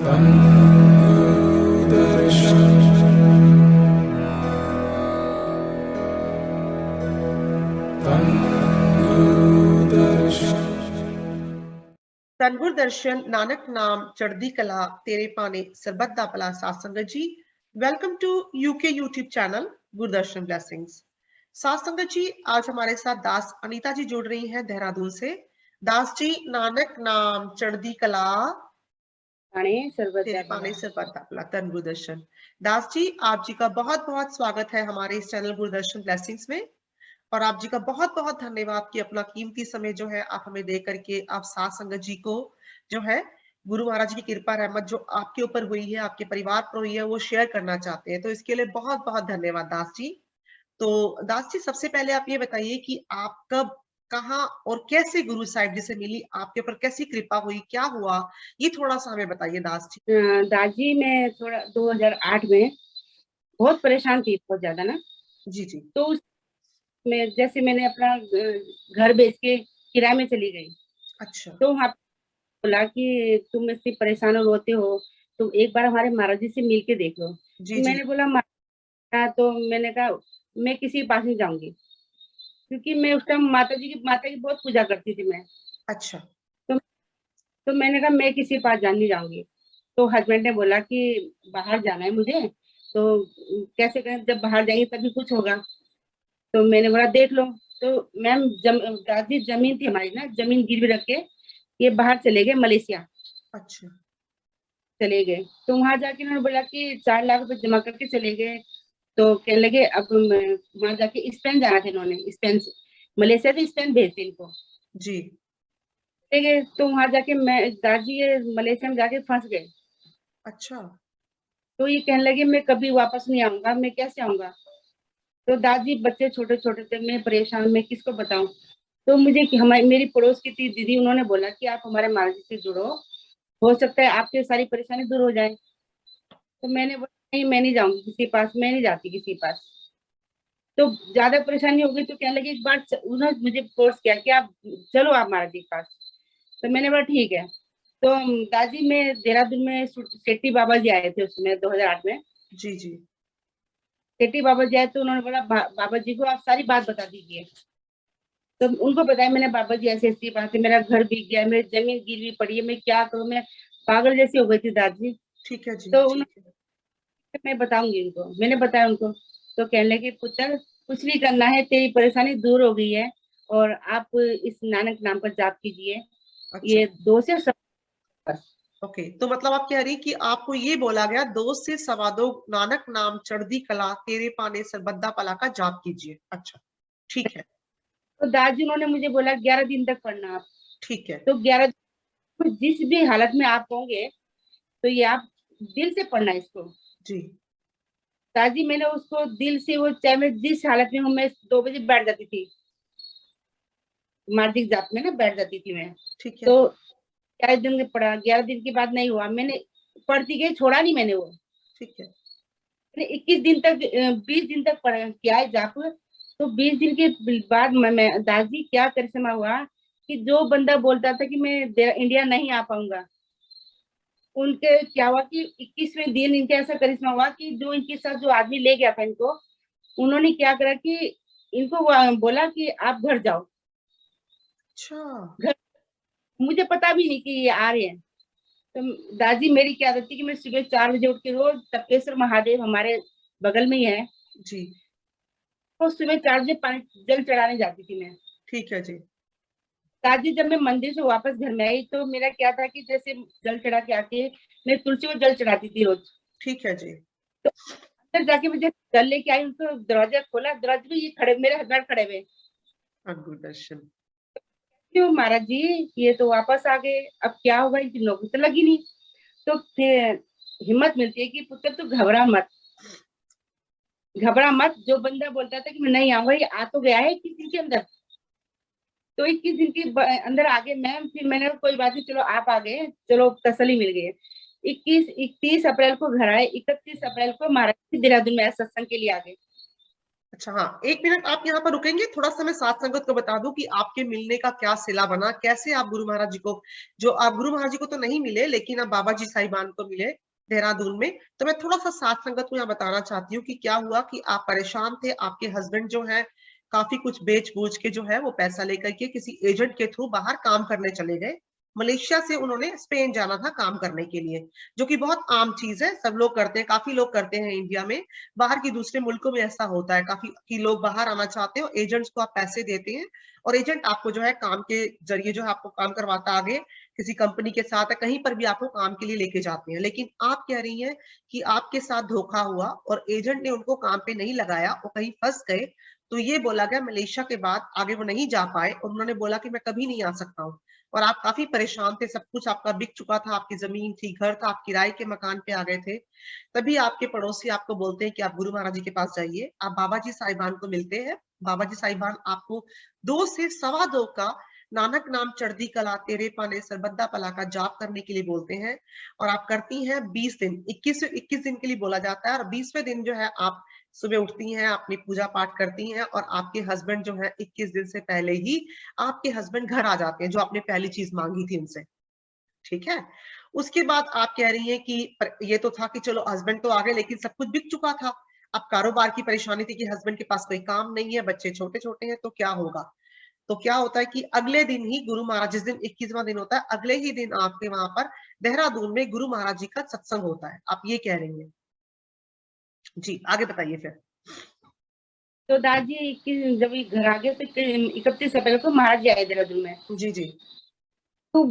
ਧੰਨ ਗੁਰਦਰਸ਼ਨ ਨਾਨਕ नाम चढ़दी कला तेरे पाने सरबत दा भला साध संगत जी, welcome to UK YouTube channel Gurdarshan blessings. साध संगत जी, आज हमारे साथ दास अनीता जी जुड़ रही हैं देहरादून से। दास जी, नानक नाम चढ़दी कला तेरे पाने सरबत दा भला, धन्न गुरदर्शन। दास जी, आप जी का बहुत बहुत स्वागत है हमारे इस चैनल गुरदर्शन ब्लेसिंग्स में, और आप जी का बहुत बहुत धन्यवाद कि अपना कीमती समय जो है आप हमें दे करके आप साथ संगत जी को जो है गुरु महाराज की कृपा रहमत जो आपके ऊपर हुई है, आपके परिवार पर हुई है, वो शेयर करना चाहते हैं। तो इसके लिए बहुत बहुत धन्यवाद दास जी। तो दास जी, सबसे पहले आप ये बताइए कि आप कब, कहाँ और कैसे गुरु साहिब जी से मिली, आपके ऊपर कैसी कृपा हुई, क्या हुआ, ये थोड़ा सा हमें बताइए दास जी। दादी, मैं थोड़ा 2008 में बहुत परेशान थी, बहुत ज्यादा ना। जी जी। तो उसमें जैसे मैंने अपना घर बेच के किराए में चली गई। अच्छा। तो वहाँ बोला कि तुम इससे परेशान हो, रोते हो, तो एक बार हमारे महाराज जी से मिल के देख लो। जी तो जी। मैंने बोला तो मैंने कहा मैं किसी के पास नहीं जाऊंगी, क्योंकि मैं उस टाइम माता की बहुत पूजा करती थी मैं। अच्छा। तो मैंने कहा मैं किसी के पास नहीं जाऊंगी। तो हस्बैंड ने बोला कि बाहर जाना है मुझे, तो कैसे करें, जब बाहर जाएंगे तभी कुछ होगा। तो मैंने बोला देख लो। तो मैम दादी, जमीन थी हमारी ना, जमीन गिरवी रख के ये बाहर चले गए, मलेशिया अच्छा। चले गए। तो वहां जाके उन्होंने बोला कि 4 लाख रुपए जमा करके चले गए। तो कहने लगे अब वहां जाके स्पेन जाना था इन्होंने, स्पेन से, मलेशिया से स्पेन भेजते इनको। जी। चले गए तो वहां जाके मैं दादी ये मलेशिया में जाके फंस गए। अच्छा। तो ये कहने लगे मैं कभी वापस नहीं आऊंगा, मैं कैसे आऊंगा। तो दादी, बच्चे छोटे छोटे थे, मैं परेशान, मैं किसको बताऊं। तो मुझे हमारी मेरी पड़ोस की थी दीदी, उन्होंने बोला कि आप हमारे महाराज जी से जुड़ो, हो सकता है आपकी सारी परेशानी दूर हो जाए। तो मैंने बोला नहीं, मैं नहीं जाऊंगी किसी के पास, मैं नहीं जाती किसी के पास। तो ज्यादा परेशानी हो गई तो कहने लगे एक बार उन्होंने मुझे फोर्स किया कि आप चलो आप महाराज जी के पास। तो मैंने बोला ठीक है। तो दादी, मैं देहरादून में शेट्टी बाबा जी आए थे उसमें 2008 में। जी जी। शेट्टी बाबा जी आए तो उन्होंने बोला बाबा जी को आप सारी बात बता दीजिए। तो उनको बताया मैंने, बाबा जी ऐसी ऐसी बात है, मेरा घर बिक गया, मेरी जमीन गिरवी पड़ी है, मैं क्या करूं, मैं पागल जैसी हो गई थी दादी। ठीक है जी, तो ठीक है। उन्होंने, मैं बताऊंगी उनको, मैंने बताया उनको। तो कहने लगे पुत्र, कुछ नहीं करना है, तेरी परेशानी दूर हो गई है, और आप इस नानक नाम का जाप कीजिए, अच्छा। ये 2 से बस। ओके, तो मतलब आप कह रही कि आपको ये बोला गया 2 से 2.25 नानक नाम चढ़दी कला तेरे पाने सरबद्दा पला का जाप कीजिए। अच्छा, ठीक है। तो दादी, उन्होंने मुझे बोला 11 दिन तक पढ़ना आप। ठीक है। तो 11 दिन जिस भी हालत में आप होंगे, तो ये आप दिल से पढ़ना इसको। जी। दादी, मैंने उसको दिल से, वो चाहे मैं जिस हालत में हूँ, मैं 2 बजे बैठ जाती थी, मार्जिक जाप में ना बैठ जाती थी मैं। ठीक है। तो 11 दिन पढ़ा, 11 दिन के बाद नहीं हुआ, मैंने पढ़ती गई, छोड़ा नहीं मैंने वो। ठीक है। मैंने 21 दिन तक 20 दिन तक पढ़ा किया है जाप। तो 20 दिन के बाद मैं दादी, क्या करिश्मा हुआ कि जो बंदा बोलता था कि मैं इंडिया नहीं आ पाऊंगा, उनके क्या हुआ कि 21वें दिन इनके ऐसा करिश्मा हुआ कि जो इनके साथ जो आदमी ले गया था इनको, उन्होंने क्या करा कि इनको बोला कि आप घर जाओ। अच्छा। घर, मुझे पता भी नहीं कि ये आ रहे हैं। तो दादी, मेरी क्या आदत थी कि मैं सुबह 4 बजे उठ के, रोज तपेश्वर महादेव हमारे बगल में ही है, जी। तो सुबह 4 बजे पानी जल चढ़ाने जाती थी मैं। ठीक है जी। दादी, जब मैं मंदिर से वापस घर में आई तो मेरा क्या था कि जैसे जल चढ़ा के आके मैं तुलसी को जल चढ़ाती थी रोज। ठीक है जी। तो अंदर जाके मुझे जल लेके आई, उनको दरवाजा खोला, दरवाजे पे ये खड़े, मेरे हस्बैंड खड़े हुए। अद्भुत दर्शन। क्यों महाराज जी, ये तो वापस आ गए, अब क्या होगा, इनकी नौकरी तो लगी नहीं। तो फिर हिम्मत मिलती है कि पुत्र तू घबरा मत, घबरा मत। जो बंदा बोलता था कि मैं नहीं आऊंगा, ये आ तो गया है 21 दिन के अंदर। तो 21 दिन के अंदर आ गए मैम। फिर मैंने कहा, कोई बात नहीं, चलो आप आ गए, चलो तसल्ली मिल गई है। 31 31 अप्रैल को घर आए, 31 अप्रैल को महाराज जी देहरादून में सत्संग के लिए आ गए। अच्छा, हाँ, 1 मिनट आप यहाँ पर रुकेंगे, थोड़ा सा मैं साथ संगत को बता दूं कि आपके मिलने का क्या सिला बना, कैसे आप गुरु महाराज जी को, जो आप गुरु महाराज जी को तो नहीं मिले लेकिन आप बाबा जी साहिबान को मिले देहरादून में। तो मैं थोड़ा सा साथ संगत को यहाँ बताना चाहती हूँ कि क्या हुआ कि आप परेशान थे, आपके हस्बैंड जो है काफी कुछ बेच बूझ के जो है वो पैसा लेकर के किसी एजेंट के थ्रू बाहर काम करने चले गए। मलेशिया से उन्होंने स्पेन जाना था काम करने के लिए, जो कि बहुत आम चीज है, सब लोग करते हैं, काफी लोग करते हैं इंडिया में। बाहर की दूसरे मुल्कों में ऐसा होता है काफी कि लोग बाहर आना चाहते हो, एजेंट्स को आप पैसे देते हैं और एजेंट आपको जो है काम के जरिए जो है आपको काम करवाता आगे किसी कंपनी के साथ है, कहीं पर भी आपको काम के लिए लेके जाते हैं। लेकिन आप कह रही हैं कि आपके साथ धोखा हुआ और एजेंट ने उनको काम पे नहीं लगाया, वो कहीं फंस गए। तो ये बोला गया मलेशिया के बाद आगे वो नहीं जा पाए और उन्होंने बोला कि मैं कभी नहीं आ सकता हूँ। और आप काफी परेशान थे, सब कुछ आपका बिक चुका था, आपकी जमीन थी, घर था, आप किराए के मकान पे आ गए थे। तभी आपके पड़ोसी आपको बोलते हैं कि आप गुरु महाराज जी के पास जाइए, आप बाबा जी साहिबान को मिलते हैं। बाबा जी साहिबान आपको 2 से सवा 2 का नानक नाम चढ़दी कला तेरे पाने सरबद्दा पला का जाप करने के लिए बोलते हैं। और आप करती हैं 20 दिन, 21 दिन के लिए बोला जाता है। और 20वें दिन जो है आप सुबह उठती हैं, अपनी पूजा पाठ करती हैं और आपके हस्बैंड जो है 21 दिन से पहले ही आपके हस्बैंड घर आ जाते हैं, जो आपने पहली चीज मांगी थी उनसे। ठीक है। उसके बाद आप कह रही हैं कि ये तो था कि चलो हस्बैंड तो आ गए लेकिन सब कुछ बिक चुका था। अब कारोबार की परेशानी थी कि हस्बैंड के पास कोई काम नहीं है, बच्चे छोटे छोटे हैं, तो क्या होगा। तो क्या होता है कि अगले दिन ही गुरु महाराज, जिस दिन 21वां दिन होता है, अगले ही दिन आपके वहां पर देहरादून में गुरु महाराज जी का सत्संग होता है, आप ये कह रही हैं। जी आगे बताइए फिर। तो दादी जब ये घर आ गए तो 31 अप्रैल को महाराज जी आए देहरादून में। जी जी। तो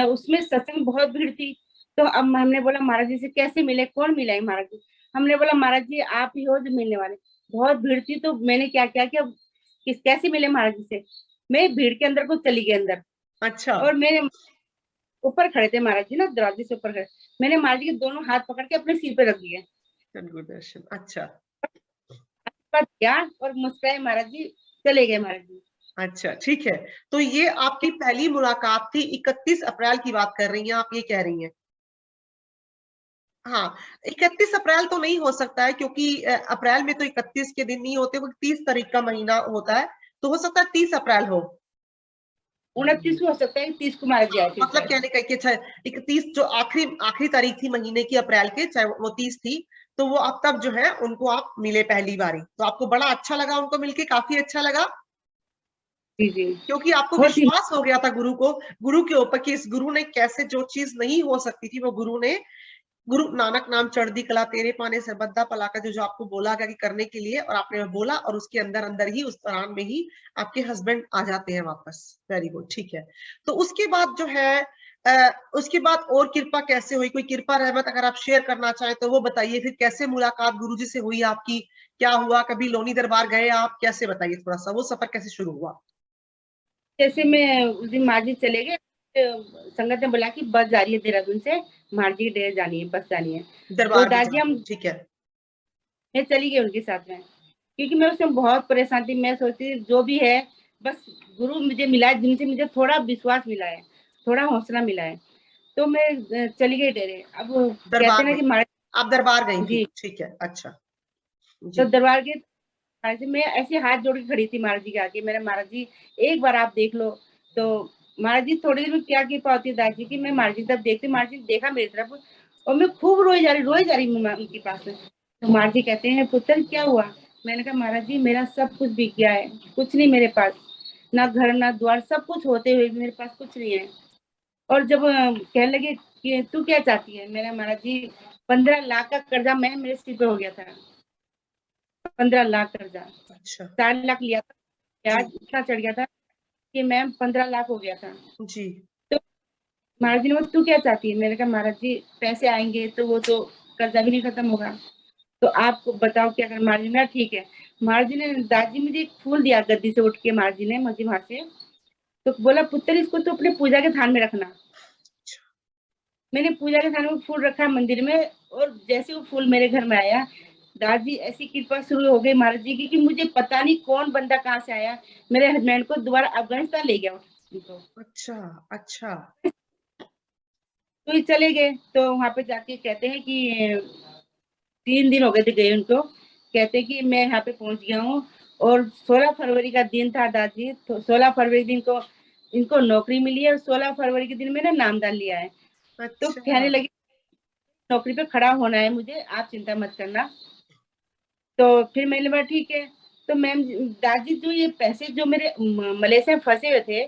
उसमें सत्संग बहुत भीड़ थी। तो अब हमने बोला महाराज जी से कैसे मिले, कौन मिला है महाराज जी। हमने बोला महाराज जी आप ही हो जो मिलने वाले। बहुत भीड़ थी तो मैंने क्या किया कि अब कैसे मिले महाराज जी से। मैं भीड़ के अंदर को चली गई अंदर। अच्छा। और मेरे ऊपर खड़े थे महाराज जी ना, दरवाजे से ऊपर खड़े। मैंने महाराज जी के दोनों हाथ पकड़ के अपने सिर पे रख दिए। गुरुदर्शन, अच्छा। पर क्या और मुस्कुराए महाराज जी, चले गए महाराज जी। अच्छा ठीक है। तो ये आपकी पहली मुलाकात थी, 31 अप्रैल की बात कर रही हैं आप, ये कह रही हैं। हाँ, 31 अप्रैल तो नहीं हो सकता है क्योंकि अप्रैल में तो 31 के दिन नहीं होते, वो 30 तारीख का महीना होता है। तो हो सकता है 30 अप्रैल हो। 29 हो सकता है, 30 को महाराज जी आए थे मतलब शायद। कहने का कि 31 जो आखिरी आखिरी तारीख थी महीने की अप्रैल के, चाहे वो 30 थी। तो वो अब तब जो है उनको आप मिले पहली बारी, तो आपको बड़ा अच्छा लगा उनको मिलके, काफी अच्छा लगा। जी जी। क्योंकि आपको बहुत ही। विश्वास हो गया था गुरु को, गुरु के ऊपर, कि इस गुरु ने कैसे, जो चीज नहीं हो सकती थी वो गुरु ने, गुरु नानक नाम चढ़दी कला तेरे पाने सरबद्दा पला का जो आपको बोला गया कि करने के लिए, और आपने बोला, और उसके अंदर अंदर ही उस दौरान में ही आपके हस्बैंड आ जाते हैं वापस। वेरी गुड, ठीक है। तो उसके बाद जो है उसके बाद और कृपा कैसे हुई, कोई कृपा रहमत अगर आप शेयर करना चाहें तो वो बताइए। फिर कैसे मुलाकात गुरुजी से हुई आपकी, क्या हुआ, कभी लोनी दरबार गए आप, कैसे बताइए थोड़ा सा, वो सफर कैसे शुरू हुआ। जैसे मैं उस दिन मार्जी चले गए, संगत ने बोला कि बस जा रही है देहरादून से, मार्जी डेरा जानी है, बस जानी है। तो दरबार भी दादी जाते हम, हैं, ठीक है। मैं चली गई उनके साथ में, क्योंकि मैं उसमें बहुत परेशान थी। मैं सोचती जो भी है, बस गुरु मुझे मिला है जिनसे मुझे थोड़ा विश्वास मिला है, थोड़ा हौसला मिला है। तो मैं चली गई डेरे। अब कहते दरबार ना गई, कि महाराज आप दरबार गई थी, जी। ठीक है, अच्छा। तो जी। दरबार के महाराज जी, मैं ऐसे हाथ जोड़ के खड़ी थी महाराज जी के आगे। मेरे महाराज जी एक बार आप देख लो। तो महाराज जी थोड़ी देर में क्या कृपा होती है दादी की, मैं महाराज जी तब देखती, महाराज जी देखा मेरी तरफ और मैं खूब रोई जा रही हूँ उनके पास में। तो महाराज जी कहते हैं पुत्र क्या हुआ। मैंने कहा महाराज जी मेरा सब कुछ बिक गया है, कुछ नहीं मेरे पास, ना घर ना द्वार, सब कुछ होते हुए मेरे पास कुछ नहीं है। और जब कहने लगे कि तू क्या चाहती है, मेरा महाराज जी 15 लाख का कर्जा मैं मेरे सिर पे हो गया था। 15 लाख कर्जा, अच्छा। 4 लाख लिया था, जी ब्याज इतना चढ़ गया था कि मैम 15 लाख हो गया था। जी। तो महाराज जी ने बोला तू क्या चाहती है। मैंने कहा महाराज जी पैसे आएंगे तो वो तो कर्जा भी नहीं खत्म होगा, तो आप बताओ क्या कर। महाराज जी ने ठीक है। महाराज जी ने, दादी मुझे एक फूल दिया गद्दी से उठ के, महाराज जी ने मुझे वहां से। तो बोला पुत्र इसको तो अपने पूजा के थान में रखना। मैंने पूजा के थान में फूल रखा मंदिर में, और जैसे वो फूल मेरे घर में आया, दादी ऐसी कृपा शुरू हो गई महाराज जी की कि मुझे पता नहीं कौन बंदा कहाँ से आया, मेरे हस्बैंड को दोबारा अफगानिस्तान ले गया उनको। अच्छा। अच्छा। तो ये चले गए। तो वहां पे जाके कहते हैं कि 3 दिन हो गए थे गए उनको। कहते कि मैं यहाँ पे पहुंच गया हूँ, और 16 फरवरी का दिन था दादी, तो 16 फरवरी दिन को इनको नौकरी मिली है, और 16 फरवरी के दिन मैंने नामदान लिया है। तो कहने अच्छा। लगी नौकरी पे खड़ा होना है मुझे, आप चिंता मत करना। तो फिर मैंने बोला ठीक है। तो मैम दादी, जो ये पैसे जो मेरे मलेशिया में फंसे हुए थे,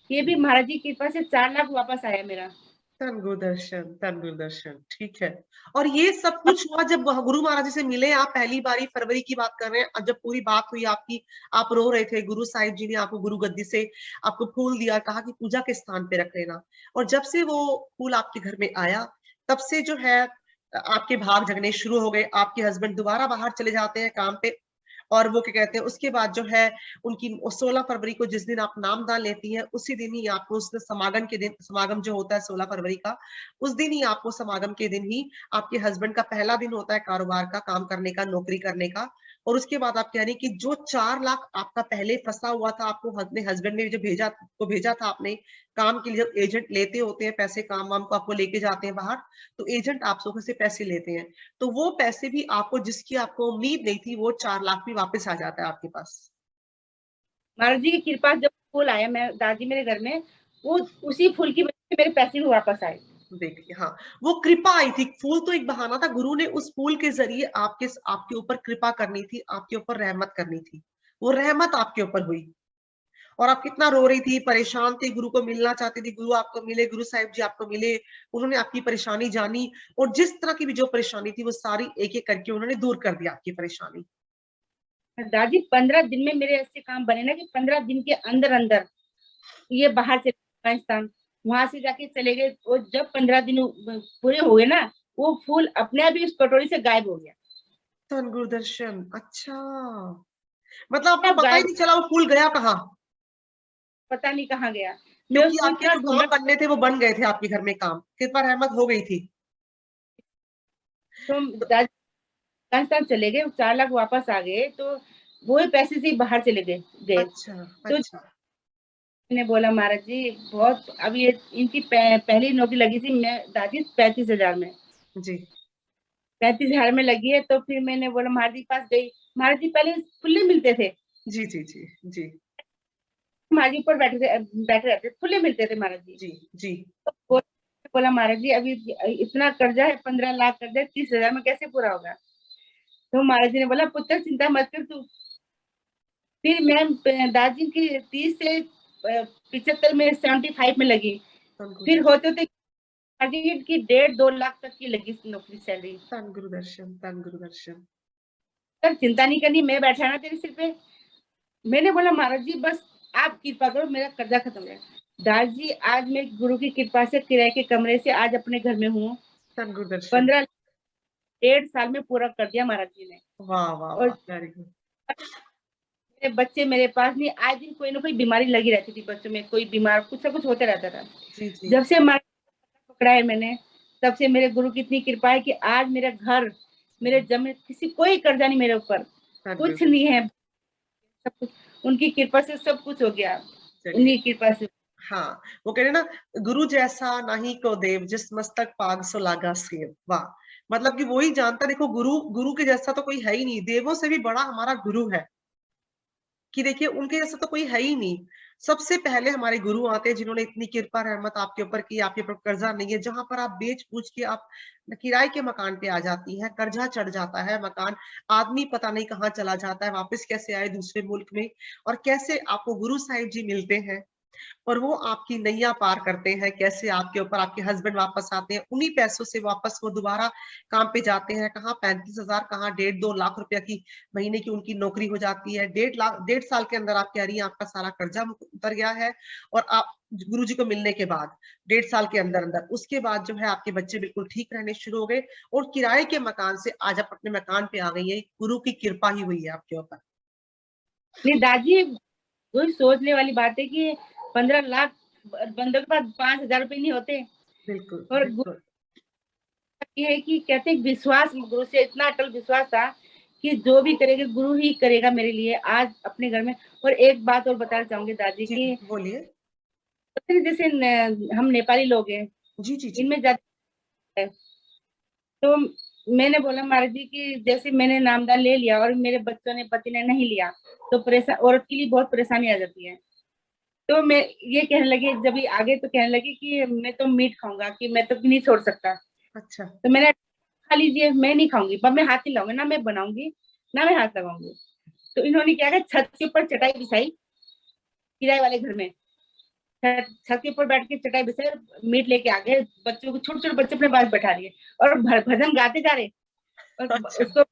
ये भी महाराज जी की कृपा से 4 लाख वापस आया मेरा। धन गुरुदर्शन, धन गुरुदर्शन, ठीक है। और ये सब कुछ हुआ जब गुरु महाराज जी से मिले आप पहली बारी, फरवरी की बात कर रहे हैं, जब पूरी बात हुई आपकी, आप रो रहे थे, गुरु साहिब जी ने आपको गुरु गद्दी से आपको फूल दिया, कहा कि पूजा के स्थान पे रख लेना, और जब से वो फूल आपके घर में आया, तब से जो है आपके भाग जगने शुरू हो गए। आपके हस्बैंड दोबारा बाहर चले जाते हैं काम पे, और वो क्या कहते हैं, उसके बाद जो है उनकी 16 फरवरी को जिस दिन आप नामदान लेती हैं, उसी दिन ही आपको उस समागम के दिन, समागम जो होता है 16 फरवरी का, उस दिन ही आपको, समागम के दिन ही आपके हस्बैंड का पहला दिन होता है कारोबार का, काम करने का, नौकरी करने का। और उसके बाद आप कह रही कि जो 4 लाख आपका पहले फंसा हुआ था, आपको अपने हस्बैंड ने जो भेजा था आपने काम के लिए, जब एजेंट लेते होते हैं पैसे, काम वाम को आपको लेके जाते हैं बाहर, तो एजेंट आपसे से पैसे लेते हैं, तो वो पैसे भी आपको, जिसकी आपको उम्मीद नहीं थी, वो 4 लाख भी वापस आ जाता है आपके पास। महाराज जी की कृपा जब फूल आया मैं दादी मेरे घर में, वो उसी फूल की वजह से मेरे पैसे भी वापस आए। देखिए, हाँ, वो कृपा आई थी। फूल तो एक बहाना था, गुरु ने उस फूल के जरिए आपके ऊपर कृपा करनी थी, आपके ऊपर रहमत करनी थी, वो रहमत आपके ऊपर हुई। और आप कितना रो रही थी, परेशान थी, गुरु को मिलना चाहती थी, गुरु आपको मिले, गुरु साहिब जी आपको मिले, उन्होंने आपकी परेशानी जानी, और जिस तरह की भी जो परेशानी थी, वो सारी एक एक करके उन्होंने दूर कर दिया आपकी परेशानी। दादी 15 दिन में मेरे ऐसे काम बने ना कि 15 दिन के अंदर अंदर ये बाहर से पाकिस्तान, वहां से जाके चले गए, और जब 15 दिन पूरे हुए ना, वो फूल अपने आप ही उस कटोरी से गायब हो गया। धन गुरुदर्शन, अच्छा, मतलब आपको अब पता ही गायब, नहीं चला वो फूल गया कहाँ, पता नहीं कहाँ गया। मैं क्योंकि उसको आपके इतना जो ढूंढा, काम बनने थे वो बन गए थे आपके घर में, काम कृपा रहमत हो गई थी। तो तो दादी पाकिस्तान चले गए, 4 लाख वापस आ गए, तो वो ही पैसे से ही बाहर चले गए। अच्छा, तो अच्छा, मैंने बोला महाराज जी बहुत, अब ये इनकी पहली नौकरी लगी थी मैं दादी 35,000 में, जी, 35,000 में लगी है। तो फिर मैंने बोला महाराज जी के पास गई। महाराज जी पहले खुले मिलते थे, जी, जी, जी, जी, महाराज जी ऊपर बैठे रहते, खुले मिलते थे महाराज जी। जी, जी, तो बोला महाराज जी अभी इतना कर्जा है, 15 लाख कर्जा है, 30,000 में कैसे पूरा होगा। तो महाराज जी ने बोला पुत्र चिंता मत कर तू। फिर मैं दादी की 30 से 75 में, 75 में लगी। धन फिर गुरुदर्शन, होते होते दादी की 1.5-2 लाख तक की लगी नौकरी सैलरी। धन गुरुदर्शन, धन गुरुदर्शन। तब चिंता नहीं करनी, मैं बैठा ना तेरे सिर पे। मैंने बोला महाराज जी बस आप कृपा करो, मेरा कर्जा खत्म हो जाए। दास जी आज मैं गुरु की कृपा से किराए के कमरे से आज अपने घर में हूँ। धन गुरुदर्शन, 15 1.5 साल में पूरा कर दिया महाराज जी ने। वाह, वाह, और वाह, वेरी गुड। मेरे बच्चे मेरे पास नहीं, आज दिन कोई ना कोई बीमारी लगी रहती थी, बच्चों में कोई बीमार कुछ ना कुछ होते रहता था। जी, जी, जब से हमारा पकड़ा है मैंने, तब से मेरे गुरु की इतनी कृपा है कि आज मेरा घर, मेरे जमीन, किसी कोई कर्जा नहीं मेरे ऊपर, धन कुछ नहीं गुरुदर्शन, है, सब कुछ उनकी कृपा से सब कुछ हो गया, चलिए। उन्हीं की कृपा से। हाँ, वो कह रहे ना, गुरु जैसा नाही को देव, जिस मस्तक पाग सो लागा सेव, वाह। मतलब कि वही जानता, देखो, गुरु गुरु के जैसा तो कोई है ही नहीं, देवों से भी बड़ा हमारा गुरु है, कि देखिए उनके जैसा तो कोई है ही नहीं। सबसे पहले हमारे गुरु आते हैं जिन्होंने इतनी कृपा रहमत आपके ऊपर की, आपके ऊपर कर्जा नहीं है, जहां पर आप बेच पूछ के आप किराए के मकान पे आ जाती है, कर्जा चढ़ जाता है मकान, आदमी पता नहीं कहाँ चला जाता है, वापस कैसे आए दूसरे मुल्क में, और कैसे आपको गुरु साहिब जी मिलते हैं, और वो आपकी नैया पार करते हैं, कैसे आपके ऊपर आपके हस्बैंड वापस आते हैं, उन्हीं पैसों से वापस वो दोबारा काम पे जाते हैं, कहाँ 35,000, कहाँ 1.5-2 लाख रुपया की महीने की उनकी नौकरी हो जाती है, 1.5 साल के अंदर आप कह रही हैं आपका सारा कर्जा उतर गया है, और आप गुरु जी को मिलने के बाद 1.5 साल के अंदर अंदर, उसके बाद जो है आपके बच्चे बिल्कुल ठीक रहने शुरू हो गए, और किराए के मकान से आज आप अपने मकान पे आ गई है, गुरु की कृपा ही हुई है आपके ऊपर। नहीं दादी, वही सोचने वाली बात है कि 15 लाख बंदों के पास 5,000 रुपये नहीं होते। बिल्कुल, और गुरु बिल्कुल, ये है कि कहते हैं विश्वास, गुरु से इतना अटल विश्वास था कि जो भी करेगा गुरु ही करेगा मेरे लिए आज अपने घर में। और एक बात और बताना चाहूंगी दादी जी, की, बोलिए। जैसे हम नेपाली लोग हैं, जी, जी, जी, इनमें जाते हैं, तो मैंने बोला महाराज जी कि जैसे मैंने नामदान ले लिया और मेरे बच्चों ने, पति ने नहीं लिया, तो परेशान, औरत के लिए बहुत परेशानी आ जाती है। तो मैं ये कहने लगी, जब ये आगे तो कहने लगी कि मैं तो मीट खाऊंगा, कि मैं तो नहीं छोड़ सकता। अच्छा। तो मैंने, खा लीजिए, मैं नहीं खाऊंगी, पर मैं हाथ नहीं लाऊंगी, ना मैं बनाऊंगी ना मैं हाथ लगाऊंगी। तो इन्होंने क्या किया, छत के ऊपर चटाई बिछाई, किराए वाले घर में छत के ऊपर बैठ के चटाई बिछाई, मीट लेके आ गए, बच्चों को, छोटे छोटे बच्चे अपने पास बैठा लिए और भजन गाते जा रहे। और अच्छा। उसको,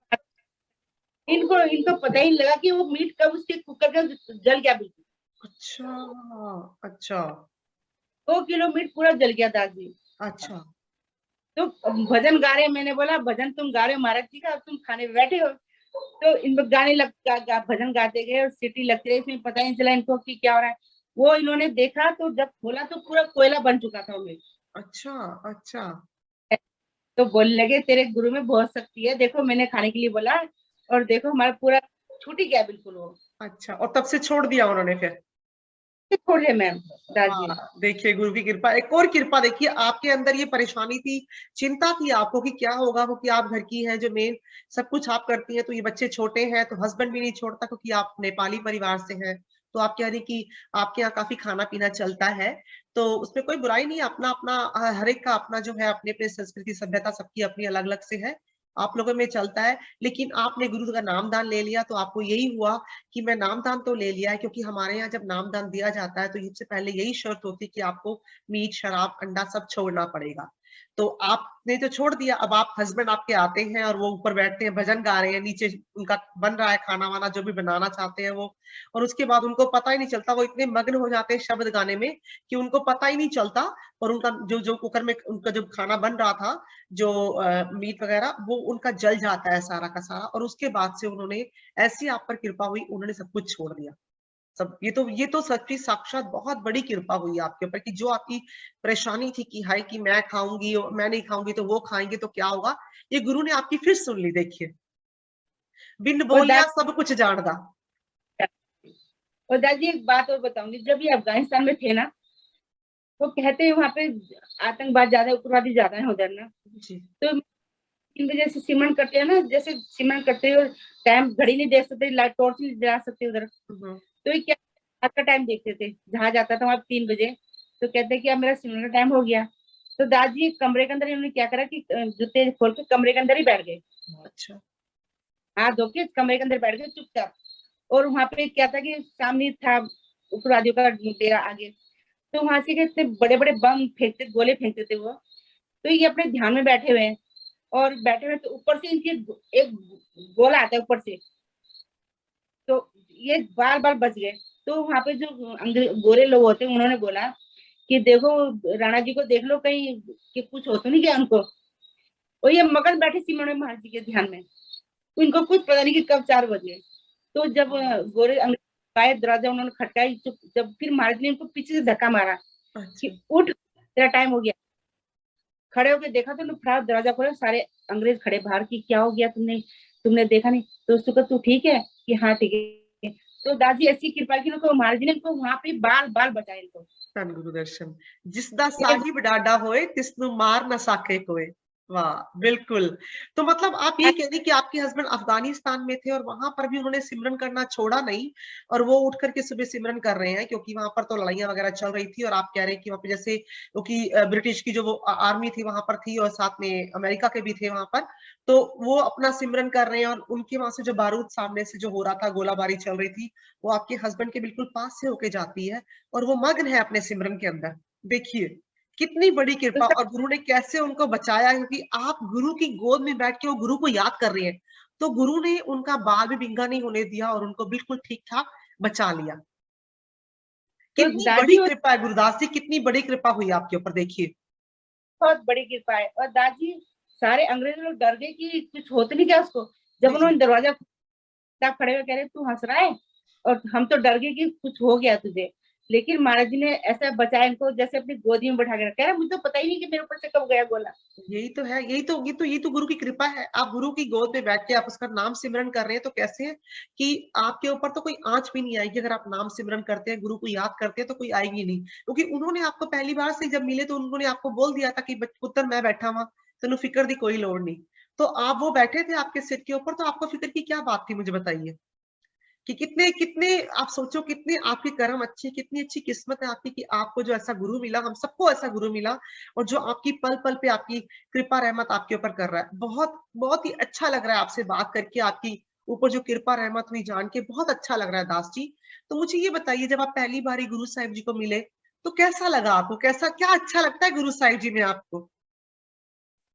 इनको इनको पता ही नहीं लगा कि वो मीट कब उसके कुकर का जल गया, बिल्कुल अच्छा। अच्छा। 2 किलो मीट पूरा जल गया दादी। अच्छा। तो भजन गा रहे, मैंने बोला भजन तुम गा रहे हो महाराज जी का, तुम खाने पे बैठे हो। तो इन गाने भजन गाते गए और सीटी लगती रही, इसमें पता ही नहीं चला इनको कि क्या हो रहा है। वो इन्होंने देखा तो जब खोला तो पूरा कोयला बन चुका था वो मीट। अच्छा। अच्छा। तो बोलने लगे तेरे गुरु में बहुत शक्ति है, देखो मैंने खाने के लिए बोला और देखो हमारा पूरा छूट ही गया बिल्कुल वो। अच्छा, और तब से छोड़ दिया उन्होंने फिर? छोड़ दिया मैम दादी। हाँ, देखिए गुरु की कृपा, एक और कृपा देखिए, आपके अंदर ये परेशानी थी, चिंता थी आपको कि क्या होगा, क्योंकि आप घर की हैं जो मेन, सब कुछ आप करती हैं, तो ये बच्चे छोटे हैं तो हस्बैंड भी नहीं छोड़ता, क्योंकि आप नेपाली परिवार से हैं। तो आप कह रही कि आपके यहाँ काफी खाना पीना चलता है, तो उसमें कोई बुराई नहीं, अपना अपना हर एक का अपना जो है, अपनी अपनी संस्कृति सभ्यता सबकी अपनी अलग अलग से है, आप लोगों में चलता है। लेकिन आपने गुरु का नामदान ले लिया, तो आपको यही हुआ कि मैं नामदान तो ले लिया है, क्योंकि हमारे यहाँ जब नामदान दिया जाता है तो इससे पहले यही शर्त होती है कि आपको मीट शराब अंडा सब छोड़ना पड़ेगा। तो आपने तो छोड़ दिया, अब आप हस्बैंड आपके आते हैं और वो ऊपर बैठते हैं, भजन गा रहे हैं, नीचे उनका बन रहा है खाना वाना जो भी बनाना चाहते हैं वो, और उसके बाद उनको पता ही नहीं चलता, वो इतने मग्न हो जाते हैं शब्द गाने में कि उनको पता ही नहीं चलता। और उनका जो जो कुकर में उनका जो खाना बन रहा था, जो मीट वगैरह, वो उनका जल जाता है सारा का सारा, और उसके बाद से उन्होंने, ऐसी आप पर कृपा हुई, उन्होंने सब कुछ छोड़ दिया। सब, ये तो सच्ची साक्षात बहुत बड़ी कृपा हुई आपके ऊपर, कि जो आपकी परेशानी थी कि हाय कि मैं खाऊंगी और मैं नहीं खाऊंगी तो वो खाएंगे तो क्या होगा, ये गुरु ने आपकी फिर सुन ली, देखिए, बिन और बोलिया सब कुछ जानदा। दादी एक बात और बताऊंगी, जब ये अफगानिस्तान में थे ना, वो कहते हैं वहां पे आतंकवाद ज्यादा है, उग्रवादी ज्यादा है उधर ना। जी। तो 3 बजे से सिमरन करते हैं ना, जैसे सिमरन करते हो, टाइम घड़ी नहीं देख सकते, लाइट टॉर्च नहीं जला सकते उधर। हम्म। तो ये क्या, रात का टाइम देखते थे, जहां जाता था वहां 3 बजे। तो कहते कि अब मेरा सिमरन का टाइम हो गया। तो दादी कमरे के अंदर इन्होंने क्या करा कि जूते खोल के कमरे के अंदर ही बैठ गए, अच्छा। हाथ धो के कमरे के अंदर बैठ गए चुपचाप। और वहां पे क्या था कि सामने था उग्रवादियों का डेरा आगे। तो वहां से इतने बड़े बड़े बम फेंकते, गोले फेंकते थे वो। तो ये अपने ध्यान में बैठे हुए हैं, और बैठे हुए तो ऊपर से इनके एक गोला आता है ऊपर से। तो ये बार बार बच गए। तो वहां पे जो गोरे लोग होते हैं उन्होंने बोला कि देखो राणा जी को देख लो कहीं कि कुछ हो तो नहीं गया उनको। और ये मगन बैठे सिमरन महाराज जी के ध्यान में, तो इनको कुछ पता नहीं कि कब 4 बजे। तो जब गोरे अंग्रेज आए, दरवाजा उन्होंने खटकाई, जब फिर महाराज ने उनको पीछे से धक्का मारा अच्छा। कि उठ, तेरा टाइम हो गया। खड़े होकर देखा तो फटाफट दरवाजा खोला, सारे अंग्रेज खड़े बाहर की, क्या हो गया तुमने, तुमने देखा नहीं? तो उसको तू ठीक है कि हाँ ठीक है। तो दादी ऐसी कृपा की उनको, महाराज जी ने उनको वहां पे बाल बाल बचाए इनको। धन गुरु दर्शन, जिसदा साहिब डाडा होए तिसनु मार न साके कोई। वाह, बिल्कुल। तो मतलब आप यही कह रही कि आपके हस्बैंड अफगानिस्तान में थे और वहां पर भी उन्होंने सिमरन करना छोड़ा नहीं, और वो उठ करके सुबह सिमरन कर रहे हैं, क्योंकि वहां पर तो लड़ाइयां वगैरह चल रही थी, और आप कह रहे हैं कि वहां पे जैसे, क्योंकि ब्रिटिश की जो वो आर्मी थी वहां पर थी, और साथ में अमेरिका के भी थे वहां पर, तो वो अपना सिमरन कर रहे हैं, और उनके वहां से जो बारूद सामने से जो हो रहा था, गोलाबारी चल रही थी, वो आपके हस्बैंड के बिल्कुल पास से होके जाती है, और वो मग्न है अपने सिमरन के अंदर। देखिए कितनी बड़ी तो कृपा, और गुरु ने कैसे उनको बचाया, क्योंकि आप गुरु की गोद में बैठ के वो गुरु को याद कर रहे हैं, तो गुरु ने उनका बाल भी बिंगा नहीं होने दिया और उनको बिल्कुल ठीक ठाक बचा लिया। तो कितनी बड़ी दादी कृपा है गुरुदास जी, कितनी बड़ी कृपा हुई आपके ऊपर, देखिए। बहुत बड़ी कृपा है। और दादी, सारे अंग्रेज लोग डर गए कि कुछ हो तो नहीं गया उसको। जब जी जी। उन्होंने दरवाजा खोला, खड़े हुए कह रहे तू हंस रहा है, और हम तो डर गए कि कुछ हो गया तुझे। लेकिन महाराज जी ने ऐसा बचाया इनको, जैसे अपनी गोदी में बैठा के रखा है। मुझे तो पता ही नहीं कि मेरे ऊपर से कब गया गोला। यही तो है, यही तो गुरु की कृपा है, आप गुरु की गोद में बैठ के आप उसका नाम सिमरन कर रहे हैं, तो कैसे है कि आपके ऊपर तो कोई आंच भी नहीं आएगी, अगर आप नाम सिमरन करते हैं, गुरु को याद करते हैं, तो कोई आएगी नहीं, क्योंकि उन्होंने आपको पहली बार से जब मिले तो उन्होंने आपको बोल दिया था कि पुत्र मैं बैठा वहां, तेन फिक्र दी कोई लोड़ नहीं। तो आप वो बैठे थे आपके सिर के ऊपर, तो आपको फिक्र की क्या बात थी, मुझे बताइए कि कितने कितने आप सोचो, कितने आपके कर्म अच्छे, कितनी अच्छी किस्मत है आपकी कि आपको जो ऐसा गुरु मिला, हम सबको ऐसा गुरु मिला, और जो आपकी पल पल पे आपकी कृपा रहमत आपके ऊपर कर रहा है। बहुत बहुत ही अच्छा लग रहा है आपसे बात करके, आपकी ऊपर जो कृपा रहमत हुई जान के बहुत अच्छा लग रहा है दास जी। तो मुझे ये बताइए, जब आप पहली बार गुरु साहिब जी को मिले तो कैसा लगा आपको, कैसा क्या अच्छा लगता है गुरु साहिब जी में आपको?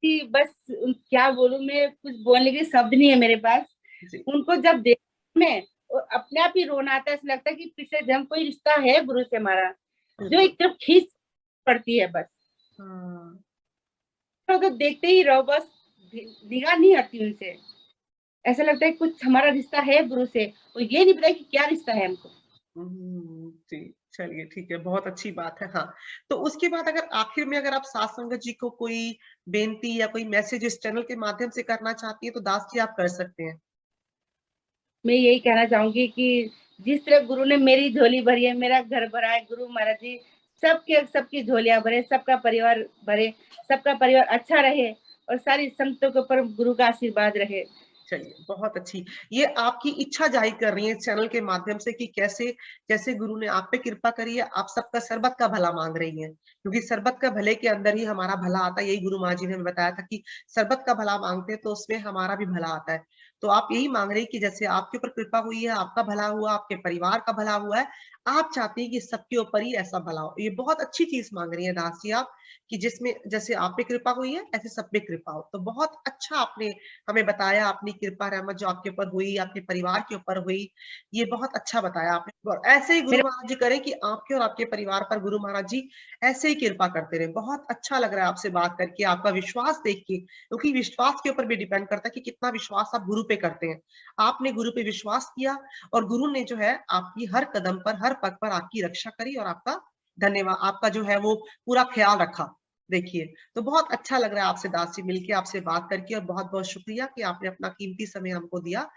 कि बस क्या बोलूं, मैं कुछ बोलने के शब्द नहीं है मेरे पास। जी। उनको जब देख मैं और अपने आप ही रोना आता है, ऐसा लगता है कि पिछले जन्म कोई रिश्ता है गुरु से हमारा, जो बिल्कुल। एक तरफ खींच पड़ती है बस। हाँ। तो देखते ही रहो बस, निगाह नहीं हटती उनसे। ऐसा लगता है कुछ हमारा रिश्ता है गुरु से, और ये नहीं पता कि क्या रिश्ता है हमको। जी, चलिए ठीक है, बहुत अच्छी बात है। हाँ, तो उसके बाद अगर आखिर में अगर आप सात संगत जी को कोई बेनती या कोई मैसेज इस चैनल के माध्यम से करना चाहती हैं, तो दास जी आप कर सकते हैं। मैं यही कहना चाहूंगी कि जिस तरह गुरु ने मेरी झोली भरी है, मेरा घर भरा है, गुरु महाराज जी सबके सबकी झोलियां भरे, सबका परिवार भरे, सबका परिवार अच्छा रहे, और सारी संगतों के ऊपर गुरु का आशीर्वाद रहे। चलिए, बहुत अच्छी। ये आपकी इच्छा जाहिर कर रही है इस चैनल के माध्यम से कि कैसे जैसे गुरु ने आप पे कृपा करी है, आप सबका सर्बत का भला मांग रही हैं, क्योंकि सर्बत का भले के अंदर ही हमारा भला आता है। यही गुरु माँ जी ने हमें बताया था कि सर्बत का भला मांगते हैं तो उसमें हमारा भी भला आता है। तो आप यही मांग रही कि जैसे आपके ऊपर कृपा हुई है, आपका भला हुआ, आपके परिवार का भला हुआ है, आप चाहती हैं कि सबके ऊपर ही ऐसा भला हो। ये बहुत अच्छी चीज मांग रही है दास जी आप, कि जिसमें जैसे आप पे कृपा हुई है ऐसे सब पे कृपा हो। तो बहुत अच्छा आपने हमें बताया, अपनी कृपा रहमत जो आपके ऊपर हुई, आपके परिवार के ऊपर हुई, ये बहुत अच्छा बताया आपने। और ऐसे ही गुरु मेरे महाराज जी करें कि आपके और आपके परिवार पर गुरु महाराज जी ऐसे ही कृपा करते रहे। बहुत अच्छा लग रहा है आपसे बात करके, आपका विश्वास देख के, क्योंकि विश्वास के ऊपर भी डिपेंड करता है कि कितना विश्वास आप गुरु पे करते हैं। आपने गुरु पे विश्वास किया, और गुरु ने जो है आपकी हर कदम पर, हर पग पर आपकी रक्षा करी, और आपका धन्यवाद, आपका जो है वो पूरा ख्याल रखा। देखिए, तो बहुत अच्छा लग रहा है आपसे दास जी मिलके, आपसे बात करके, और बहुत बहुत शुक्रिया कि आपने अपना कीमती समय हमको दिया।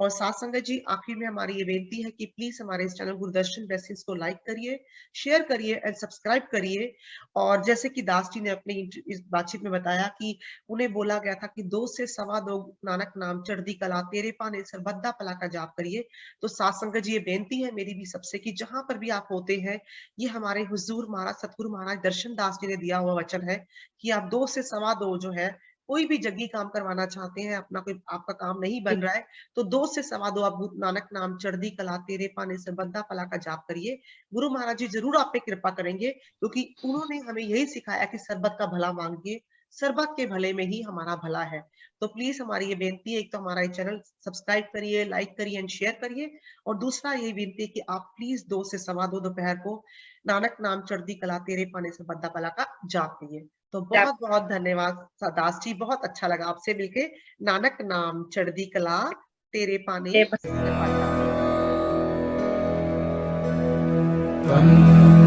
और साथ संगत जी, आखिर में हमारी ये बेनती है कि प्लीज हमारे इस चैनल गुरुदर्शन ब्लेसिंग्स को लाइक करिए, शेयर करिए एंड सब्सक्राइब करिए। और जैसे कि दास जी ने अपने इस बातचीत में बताया कि उन्हें बोला गया था कि 2 से सवा 2 नानक नाम चढ़दी कला तेरे पाने सरबद्दा पला का जाप करिए। तो साथ संगत जी, ये बेनती है मेरी भी सबसे कि जहां पर भी आप होते हैं, ये हमारे हुजूर महाराज सतगुरु महाराज दर्शन दास जी ने दिया हुआ वचन है कि आप 2 से सवा 2 जो है, कोई भी जग्गी काम करवाना चाहते हैं, अपना कोई आपका काम नहीं बन रहा है, तो 2 से सवा 2 आप गुरु नानक नाम चढ़दी कला तेरे पाने सरबद्दा पला का जाप करिए। गुरु महाराज जी जरूर आप पे कृपा करेंगे, क्योंकि उन्होंने हमें यही सिखाया कि सरबत का भला मांगिए, सरबत के भले में ही हमारा भला है। तो प्लीज हमारी ये बेनती है, एक तो हमारा ये चैनल सब्सक्राइब करिए, लाइक करिए एंड शेयर करिए, और दूसरा यही बेनती है कि आप प्लीज 2 से सवा 2 दोपहर को नानक नाम चढ़दी कला तेरे पाने से बद्दा पला का जाप कीजिए। तो बहुत बहुत धन्यवाद दास जी, बहुत अच्छा लगा आपसे मिलके। नानक नाम चढ़दी कला तेरे पाने जाप से बद्दा।